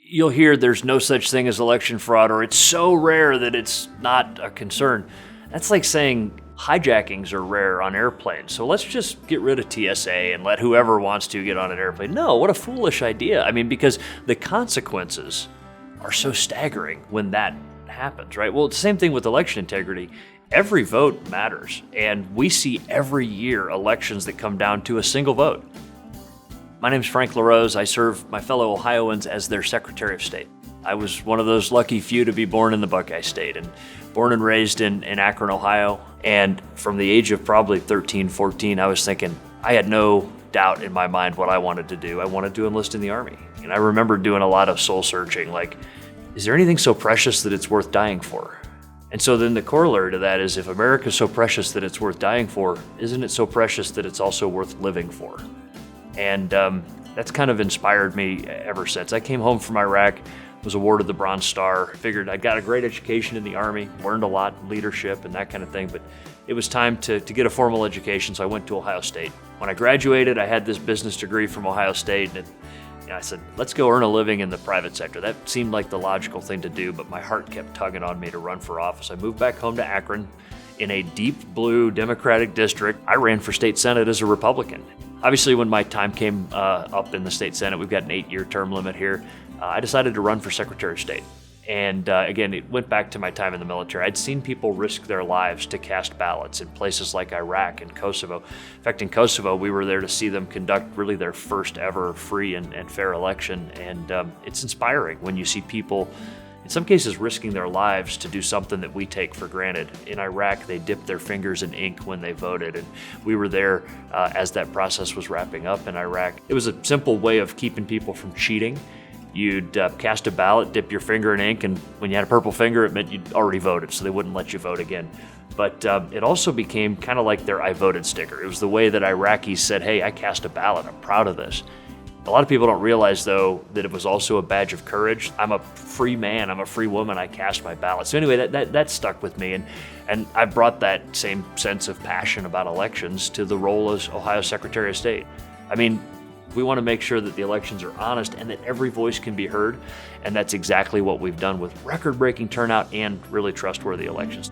you'll hear there's no such thing as election fraud, or it's so rare that it's not a concern. That's like saying hijackings are rare on airplanes, so let's just get rid of TSA and let whoever wants to get on an airplane. No, what a foolish idea. I mean, because the consequences are so staggering when that happens, right? Well, it's the same thing with election integrity. Every vote matters, and we see every year elections that come down to a single vote. My name is Frank LaRose. I serve my fellow Ohioans as their Secretary of State. I was one of those lucky few to be born in the Buckeye State, and born and raised in Akron, Ohio. And from the age of probably 13, 14, I was thinking, I had no doubt in my mind what I wanted to do. I wanted to enlist in the Army. And I remember doing a lot of soul searching, like, is there anything so precious that it's worth dying for? And so then the corollary to that is, if America's so precious that it's worth dying for, isn't it so precious that it's also worth living for? And that's kind of inspired me ever since. I came home from Iraq, was awarded the Bronze Star, figured I'd got a great education in the Army, learned a lot, leadership and that kind of thing, but it was time to get a formal education, so I went to Ohio State. When I graduated, I had this business degree from Ohio State, and I said, let's go earn a living in the private sector. That seemed like the logical thing to do, but my heart kept tugging on me to run for office. I moved back home to Akron. In a deep blue Democratic district, I ran for state Senate as a Republican. Obviously, when my time came up in the state Senate, we've got an 8-year term limit here, I decided to run for Secretary of State. And again, it went back to my time in the military. I'd seen people risk their lives to cast ballots in places like Iraq and Kosovo. In fact, in Kosovo, we were there to see them conduct really their first ever free and fair election. And it's inspiring when you see people, in some cases, risking their lives to do something that we take for granted. In Iraq, they dipped their fingers in ink when they voted, and we were there as that process was wrapping up in Iraq. It was a simple way of keeping people from cheating. You'd cast a ballot, dip your finger in ink, and when you had a purple finger, it meant you'd already voted, so they wouldn't let you vote again. But it also became kind of like their I voted sticker. It was the way that Iraqis said, hey, I cast a ballot, I'm proud of this. A lot of people don't realize, though, that it was also a badge of courage. I'm a free man, I'm a free woman, I cast my ballot. So anyway, that stuck with me, and I brought that same sense of passion about elections to the role as Ohio Secretary of State. I mean, we want to make sure that the elections are honest and that every voice can be heard, and that's exactly what we've done with record-breaking turnout and really trustworthy elections.